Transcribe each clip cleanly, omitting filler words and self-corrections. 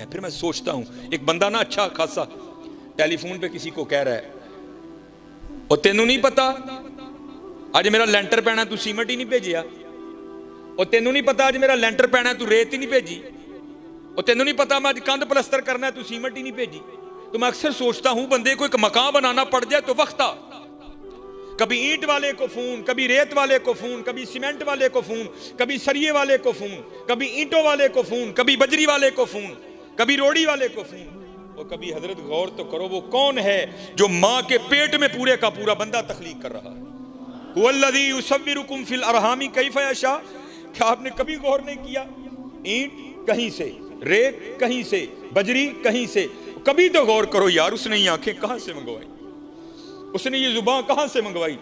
फिर मैं सोचता हूं, एक बंदा ना अच्छा खासा टेलीफोन पे किसी को कह रहा है, और तेनू नहीं पता अज मेरा लेंटर पैना तू सीमेंट ही नहीं भेजिया, और तेनू नहीं पता अज मेरा लेंटर पैना तू रेत ही नहीं भेजी, और तेनू नहीं पता मैं अज कंध प्लस्तर करना है तू सीमेंट ही नहीं भेजी। तो मैं अक्सर सोचता हूं बंदे को एक मकान बनाना पड़ जाए तो वक्त आ, कभी ईंट वाले को फोन, कभी रेत वाले को फोन, कभी सीमेंट वाले को फोन, कभी सरिये वाले को फोन, कभी ईंटों वाले को फोन, कभी बजरी वाले को फोन, कभी रोड़ी वाले को फोन। और कभी हजरत गौर तो करो वो कौन है जो मां के पेट में पूरे का पूरा बंदा तख्लीक कर रहा है। हुवल्लज़ी युसव्विरुकुम फिल अरहामी कैफ़ यशा। क्या आपने कभी गौर नहीं किया? ईंट कहीं से, रेत कहीं से, बजरी कहीं से। कभी तो गौर करो यार, उसने ये आंखें कहां से मंगवाई, उसने ये जुबान कहां से मंगवाई,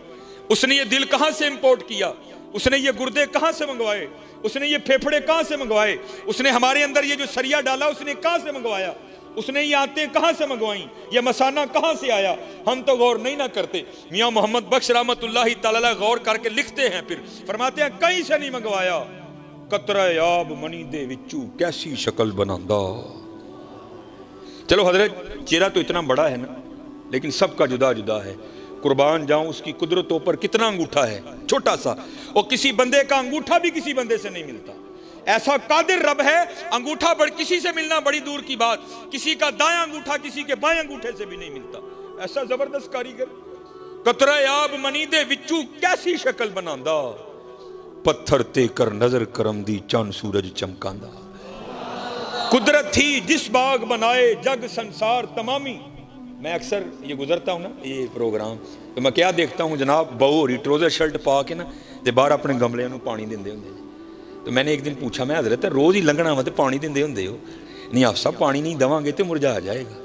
उसने ये दिल कहां से इंपोर्ट किया, उसने ये गुर्दे कहां से मंगवाए, उसने ये फेफड़े कहां से मंगवाए, उसने हमारे अंदर ये जो सरिया डाला उसने कहां से मंगवाया, उसने ये आंतें कहां से मंगवाई, ये मसाना कहां से आया। हम तो गौर नहीं ना करते। मियां मोहम्मद बख्श रहमतुल्लाहि तआला गौर करके लिखते हैं, फिर फरमाते हैं कहीं से नहीं मंगवाया। कतरा याब मनी दे विचू कैसी शक्ल बनांदा। चलो हजरत चेहरा तो इतना बड़ा है ना, लेकिन सबका जुदा जुदा है। कुर्बान जाऊं उसकी कुदरतों पर कितना अंगूठा है, छोटा सा, और किसी बंदे का अंगूठा भी किसी बंदे से नहीं मिलता। ऐसा कादिर रब है, अंगूठा बड़ किसी से मिलना बड़ी दूर की बात, किसी का दायां अंगूठा किसी के बाएं अंगूठे से भी नहीं मिलता। ऐसा जबरदस्त कारीगर। कतरा याब मनी दे विचू कैसी शक्ल बनांदा, पत्थर ते कर नजर करम दी चंद सूरज चमकांदा। कुदरत थी जिस बाग बनाए जग संसार तमामी। मैं अक्सर ये गुजरता हूँ ना ये प्रोग्राम, तो मैं क्या देखता हूँ जनाब, बहु होरी ट्रोजर शर्ट पा के ना ते बाहर अपने गमलियां नूं पानी दिंदे हुंदे ने। तो मैंने एक दिन पूछा, मैं हजरत रोज़ ही लंघना वा ते पानी दिंदे हुंदे हो? नहीं आप सब पानी नहीं देवांगे तो मुरझा जाएगा।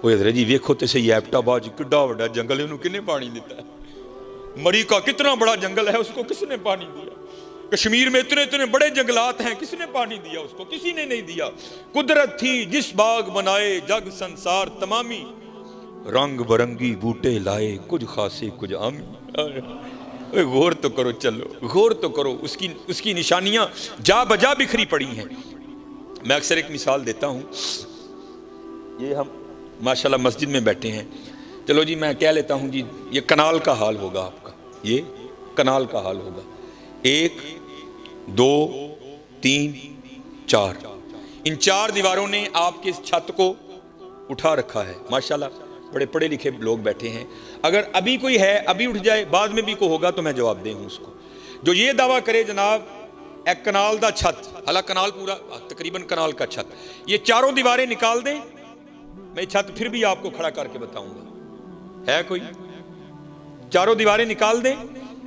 वो हजरत जी वेखो तो सही, एबटाबाद किड्डा वड्डा जंगल है, उन्होंने किसने पानी दिता? मरी का कितना बड़ा जंगल है, उसको किसने पानी दिया? कश्मीर में इतने इतने बड़े जंगलात हैं, किसने पानी दिया उसको? किसी ने नहीं दिया। कुदरत थी जिस बाग बनाए जग संसार तमामी, रंग बरंगी बूटे लाए कुछ खासे कुछ आमी। गौर तो करो, चलो गौर तो करो, उसकी निशानियां जा बजा बिखरी पड़ी हैं। मैं अक्सर एक मिसाल देता हूं, ये हम माशाल्लाह मस्जिद में बैठे हैं, चलो जी मैं कह लेता हूं जी ये कनाल का हाल होगा आपका, ये कनाल का हाल होगा। 1 2 3 4, इन 4 दीवारों ने आपकी इस छत को उठा रखा है। माशाल्लाह बड़े पढ़े लिखे लोग बैठे हैं। अगर अभी कोई है अभी उठ जाए, बाद में भी कोई होगा तो मैं जवाब दे हूं उसको, जो ये दावा करे जनाब एक कनाल दा छत, हालांकि कनाल पूरा तकरीबन कनाल का छत, ये 4 दीवारें निकाल दें, मैं छत फिर भी आपको खड़ा करके बताऊंगा। है कोई? 4 दीवारें निकाल दें,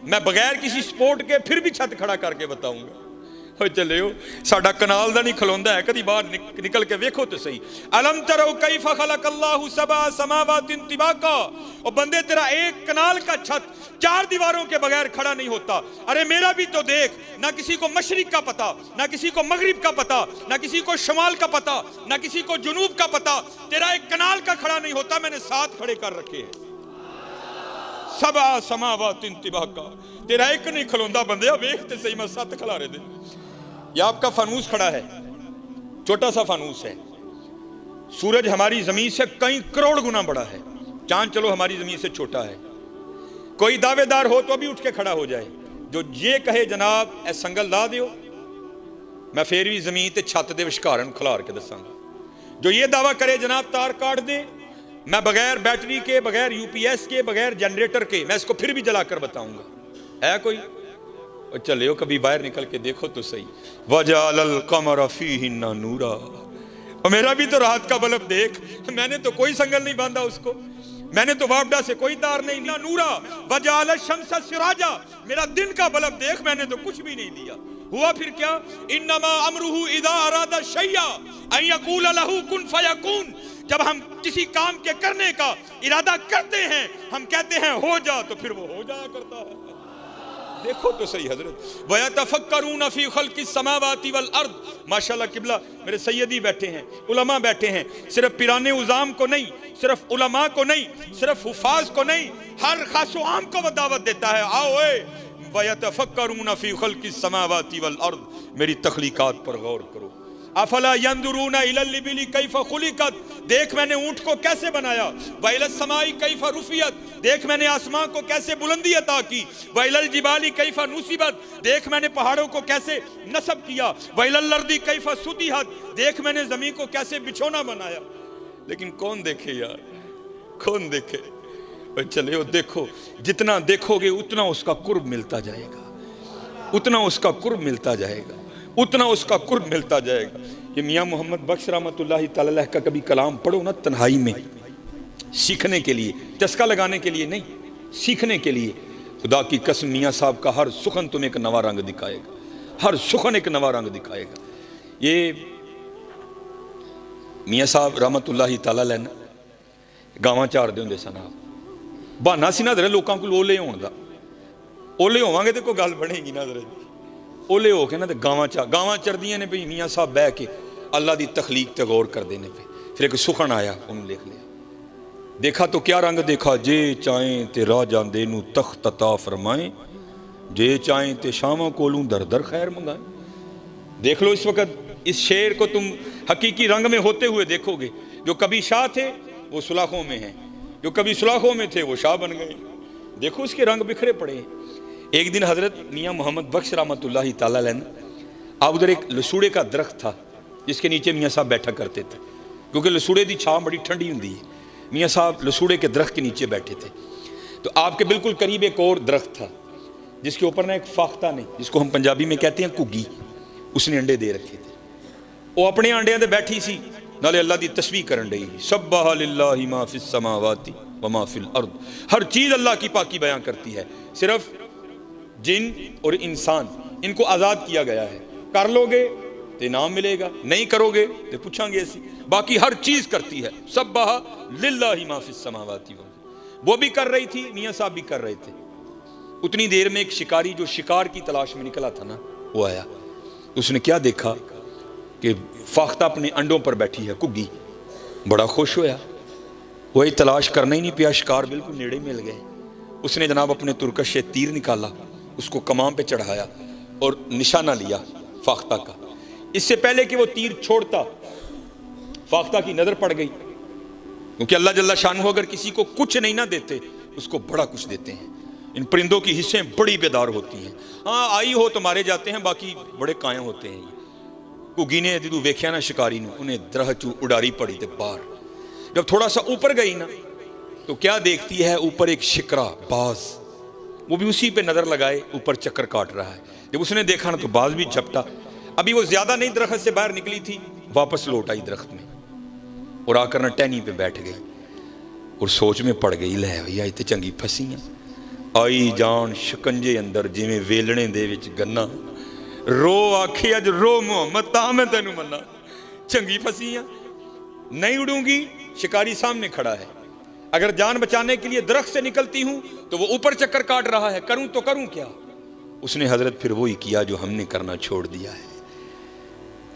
मैं बगैर किसी सपोर्ट के फिर भी छत खड़ा करके बताऊंगा। चले हो साडा कनाल दा नहीं खलोंदा है, कभी बाहर निकल के देखो तो सही। अलम तरो कैफ खलकल्लाहु सबा समावातिन तिबाका। और बंदे तेरा एक कनाल का छत 4 दीवारों के बगैर खड़ा नहीं होता। अरे मेरा भी तो देख, ना किसी को मशरिक का पता, ना किसी को मगरिब का पता, ना किसी को शमाल का पता, ना किसी को जुनूब का पता। तेरा एक कनाल का खड़ा नहीं होता, मैंने 7 खड़े कर रखे हैं। सबा समावातिन तिबाका, तेरा एक नहीं खलोंदा बंदे, वेखते सही मैं 7 खिलारे दे। ये आपका फानूस खड़ा है, छोटा सा फानूस है। सूरज हमारी जमीन से कई करोड़ गुना बड़ा है, चांद चलो हमारी जमीन से छोटा है। कोई दावेदार हो तो अभी उठ के खड़ा हो जाए, जो ये कहे जनाब ए संगल ला दियो, मैं फिर भी जमीन ते छत दे विचकारण खिलार के दसांगा। जो ये दावा करे जनाब तार काट दे, मैं बगैर बैटरी के, बगैर यूपीएस के, बगैर जनरेटर के मैं इसको फिर भी जलाकर बताऊंगा। है कोई? और चले हो कभी बाहर निकल के देखो तो सही। वजालल कमर फीहिन्ना नूरा, और मेरा भी तो रात का बल्ब देख, मैंने तो कोई संगल नहीं बांधा उसको, मैंने तो वापडा से कोई तार नहीं लिया। नूरा वजाल शम्स सिराजा, मेरा दिन का बल्ब देख, मैंने तो कुछ भी नहीं दिया। हुआ फिर क्या? इन्नमा अमरुहु इदा अरादा शैया अन यकूल लहू कुन फयकून। जब हम किसी काम के करने का इरादा करते हैं, हम कहते हैं हो जा, तो फिर वो हो जाया करता है। देखो तो सही हजरत। वयतफक्करून फी खल्किस समावाति वल अर्द। माशाल्लाह किबला मेरे सैयदी बैठे हैं, उलमा बैठे हैं, सिर्फ पिराने उजाम को नहीं, सिर्फ उलमा को नहीं, सिर्फ हुफाज को नहीं, हर खासो आम को वो दावत देता है, आओ वयतफक्करून फी खल्किस समावाति वल अर्द, मेरी तख्लीकात पर गौर करो। अफला यंजुरूना इलल इबिली कैफ खुलिकत, देख मैंने ऊंट को कैसे बनाया। व इलस समाई कैफ रुफियत, देख मैंने आसमां को कैसे बुलंदी अता की। व इलल जिबाली कैफ नुसिबत, देख मैंने पहाड़ों को कैसे नस्ब किया। व इलल अर्दी कैफ सुतिहत, देख मैंने जमीन को कैसे बिछोना बनाया। लेकिन कौन देखे यार, कौन देखे। भाई चले हो देखो, जितना देखोगे उतना उसका कुर्ब मिलता जाएगा, उतना उसका कुर्ब मिलता जाएगा, उतना उसका कुर्ब मिलता जाएगा। ये मियाँ मोहम्मद बख्श रहमतुल्लाहि तआला अलैह का कभी कलाम पढ़ो ना तन्हाई में, सीखने के लिए, चस्का लगाने के लिए नहीं, सीखने के लिए। खुदा की कसम मियाँ साहब का हर सुखन तुम्हें एक नवा रंग दिखाएगा, हर सुखन एक नवा रंग दिखाएगा। ये मियाँ साहब रहमतुल्लाहि तआला अलैह ना गावां चारदे हुंदे सन। बहाना सी ना दरे लोगों को ओले होने का, ओले होवांगे तो कोई गल बनेगी ना दरे। ओले हो के ना तो गावां चरदियां ने भाई मियाँ साहब बह के अल्लाह की तखलीक ते गौर करते हैं पे। फिर एक सुखन आया, उन्हें लिख लिया, देखा तो क्या रंग देखा, जे चाहें ते राह जांदे नू तख्त अता फरमाएं, जे चाहें ते शामां कोलूं दर दर खैर मंगाएं। देख लो इस वक्त इस शेर को तुम हकीकी रंग में होते हुए देखोगे। जो कभी शाह थे वो सुलाखों में हैं, जो कभी सुलाखों में थे वो शाह बन गए। देखो उसके रंग बिखरे पड़े हैं। एक दिन हजरत मियाँ मोहम्मद बख्श रहमतुल्लाहि तआला अलैह, अब उधर एक लसूड़े का दरख्त था जिसके नीचे मियाँ साहब बैठा करते थे, क्योंकि लसूड़े की छां बड़ी ठंडी होती है। मियाँ साहब लसूड़े के दरख्त के नीचे बैठे थे। तो आपके बिल्कुल करीब एक और दरख्त था जिसके ऊपर ना एक फाख्ता नहीं, जिसको हम पंजाबी में कहते हैं घुग्गी, उसने अंडे दे रखे थे। वो अपने अंडियां ते बैठी सी, नाले अल्लाह की तस्बीह करन रही। सब्बाह लिल्लाहि मा फिस समावाति व मा फिल अर्द, हर चीज़ अल्लाह की पाकी बयां करती है। सिर्फ जिन और इंसान इनको आज़ाद किया गया है, कर लोगे तो इनाम मिलेगा, नहीं करोगे तो पूछांगे ऐसी। बाकी हर चीज़ करती है। सब्बाह लिल्लाहि मा फिस समावाति, वो भी कर रही थी, मियाँ साहब भी कर रहे थे। उतनी देर में एक शिकारी जो शिकार की तलाश में निकला था ना, वो आया। उसने क्या देखा कि फाख्ता अपने अंडों पर बैठी है घुग्गी। बड़ा खुश होया, वही तलाश करना ही नहीं पिया, शिकार बिल्कुल नेड़े मिल गए। उसने जनाब अपने तुरकश से तीर निकाला, उसको कमान पे चढ़ाया और निशाना लिया फाख्ता का। इससे पहले कि वो तीर छोड़ता, फाख्ता की नजर पड़ गई, क्योंकि अल्लाह जल्ला शानहू अगर किसी को कुछ नहीं ना देते उसको बड़ा कुछ देते हैं। इन परिंदों की हिस्सें बड़ी बेदार होती हैं। हाँ आई हो तो मारे जाते हैं, बाकी बड़े कायम होते हैं। घुग्गी ने जो वेख्या ना शिकारी ने, उन्हें दरह चू उड़ारी पड़ी थे बाहर। जब थोड़ा सा ऊपर गई ना तो क्या देखती है, ऊपर एक शिकरा बाज, वो भी उसी पे नजर लगाए ऊपर चक्कर काट रहा है। जब उसने देखा ना तो बाज भी झपटा। अभी वो ज्यादा नहीं दरख्त से बाहर निकली थी, वापस लौट आई दरख्त में और आकर ना टहनी पे बैठ गई और सोच में पड़ गई, लै भैया इतने चंगी फसी है। आई जान शिकंजे अंदर जिमें वेलने दे विच गन्ना, रो आखे अज रो मोहम्मद ता मैं तेनू मन्ना, चंगी फसी है, नहीं उड़ूंगी। शिकारी सामने खड़ा है, अगर जान बचाने के लिए दरख्त से निकलती हूं तो वो ऊपर चक्कर काट रहा है, करूं तो करूं क्या। उसने हजरत फिर वही किया जो हमने करना छोड़ दिया है।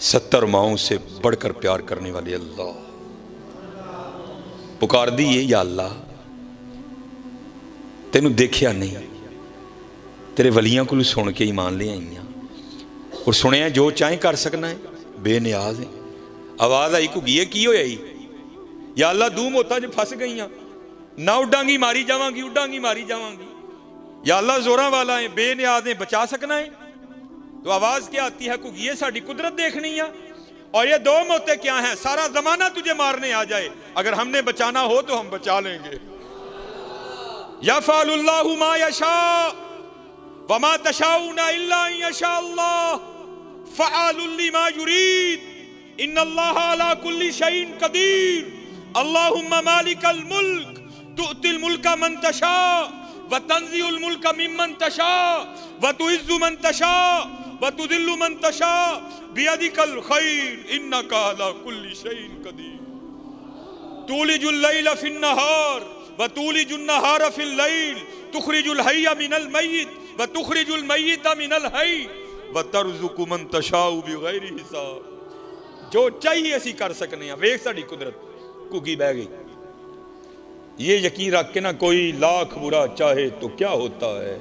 70 माओं से बढ़कर प्यार करने वाले अल्लाह, पुकार दी ये, या अल्लाह तेनू देखिया नहीं, तेरे वलियां को सुन के ईमान ले आईयां और सुनिया जो चाहे कर सकना है, बेनियाज है। आवाज आई घुग्गीए की होया ही, या अल्लाह दू मौतां च फस गई ना, उडांगी मारी जावांगी, उडांगी मारी जावांगी। या अल्लाह जोरां वाला है, बेनियाज है, बचा सकना है। तो आवाज क्या आती है, घुग्गीए साडी कुदरत देखनी है, और ये 2 मौतें क्या हैं, सारा जमाना तुझे मारने आ जाए, अगर हमने बचाना हो तो हम बचा लेंगे। यफ़अलुल्लाहु मा यशा व मा तशाऊना इल्ला अन यशा अल्लाह फ़अलुल लिमा युरीद इन्नल्लाहा अला कुल्ली शैइन कदीर। अल्लाहुम्मा मालिकल मुल्क तुअतिल मुल्का मन तशा व तंज़िउल मुल्का मिम्मन तशा व तुइज़्ज़ु मन तशा व तुदिल्लु मन तशा बियदिकल खैर इन्नका अला कुल्ली शैइन कदीर। तूलिजुल लैला फिन नहार व तूलिजुन नहार फिल लैल तुखरिजुल हय्य मिनल मय्यित व तुखरिजुल मय्यिता मिनल हय्य व तर्ज़ुकु मन तशाउ बिगैरि हिसाब। जो चाहिए असी कर सकने हैं। वेख साडी कुदरत, घुग्गी बह गई। ये यकीन रख के ना, कोई लाख बुरा चाहे तो क्या होता है,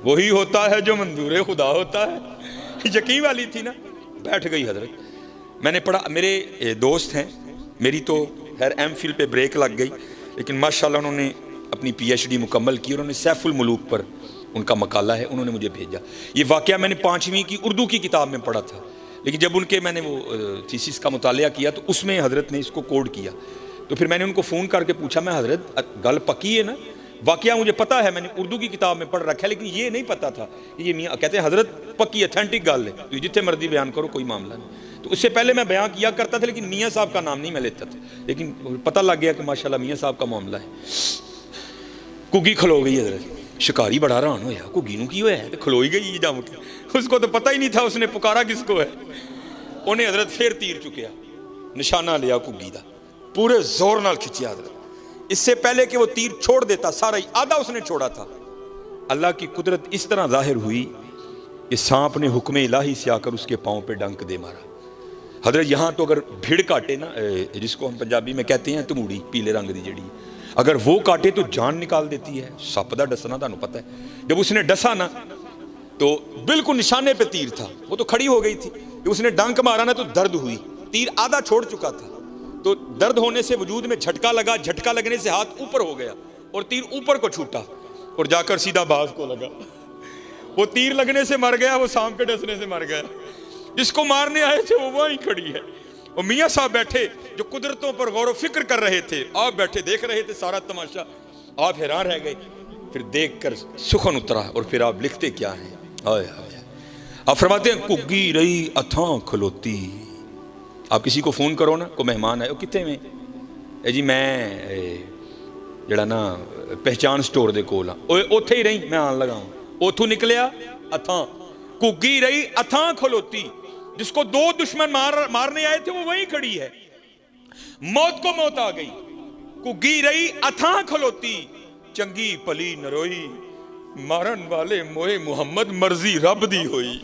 वही होता है जो मंजूर खुदा होता है। यकीन वाली थी ना, बैठ गई हजरत। मैंने पढ़ा, मेरे दोस्त हैं, मेरी तो खैर MPhil पे ब्रेक लग गई, लेकिन माशाल्लाह उन्होंने अपनी PhD मुकम्मल की। उन्होंने सैफुल मुलूक पर उनका मकाला है, उन्होंने मुझे भेजा। ये वाक़या मैंने 5वीं की उर्दू की किताब में पढ़ा था, लेकिन जब उनके मैंने वो थीसिस का मुतालिया किया तो उसमें हज़रत ने इसको कोड किया। तो फिर मैंने उनको फ़ोन करके पूछा, मैं हज़रत गल पक्की है ना, वाक़या मुझे पता है, मैंने उर्दू की किताब में पढ़ रखा है, लेकिन ये नहीं पता था कि ये मियाँ कहते हैं हज़रत पक्की अथेंटिक गल है, तो जितने मर्जी बयान करो कोई मामला नहीं। तो उससे पहले मैं बयान किया करता था, लेकिन मियाँ साहब का नाम नहीं मैं लेता था, लेकिन पता लग गया कि माशाल्लाह मियाँ साहब का मामला है। घुग्गी खलो गई हज़रत, शिकारी बड़ा हैरान होया, घुग्गी नूं की होया है, तो खलो ही गई जम के, उसको तो पता ही नहीं था उसने पुकारा किसको है। उन्हें हज़रत फिर तीर चुकिया, निशाना लिया घुग्गी का, पूरे जोर नाल खिंचिया हज़रत। इससे पहले कि वो तीर छोड़ देता, सारा ही आधा उसने छोड़ा था। अल्लाह की कुदरत इस तरह जाहिर हुई कि सांप ने हुक्म इलाही से आकर उसके पाँव पे डंक दे मारा। हज़रत यहाँ तो अगर भिड़ काटे ना, जिसको हम पंजाबी में कहते हैं तमूड़ी, पीले रंग की जड़ी, अगर वो काटे तो जान निकाल देती है। सप का डसना तुहानू पता है, जब उसने डसा ना तो बिल्कुल निशाने पे तीर था, वो तो खड़ी हो गई थी। जब उसने डंक मारा ना तो दर्द हुई, तीर आधा छोड़ चुका था, तो दर्द होने से वजूद में झटका लगा, झटका लगने से हाथ ऊपर हो गया और तीर ऊपर को छूटा और जाकर सीधा बाज को लगा। वो तीर लगने से मर गया, वो सांप के डसने से मर गया। जिसको मारने आए थे वो वहीं खड़ी है। और मियाँ साहब बैठे जो कुदरतों पर गौर व फिक्र कर रहे थे, आप बैठे देख रहे थे सारा तमाशा, आप हैरान रह गए। फिर देख कर सुखन उतरा और फिर आप लिखते क्या हैं, आए आप फरमाते हैं घुग्गी रही अथां खलोती। आप किसी को फ़ोन करो ना, कोई मेहमान आए, कितने में ए जी मैं जड़ा ना पहचान स्टोर दे कोल हाँ, उत्थे ही रही, मैं आन लगा उथों निकलिया अथां, घुग्गी रही अथां खलोती। जिसको दो दुश्मन मारने आए थे वो वहीं खड़ी है, मौत को मौत आ गई। घुग्गी रही अथां खलोती, चंगी भली नरोई, मारन वाले मोए मुहम्मद मर्जी रब दी होई।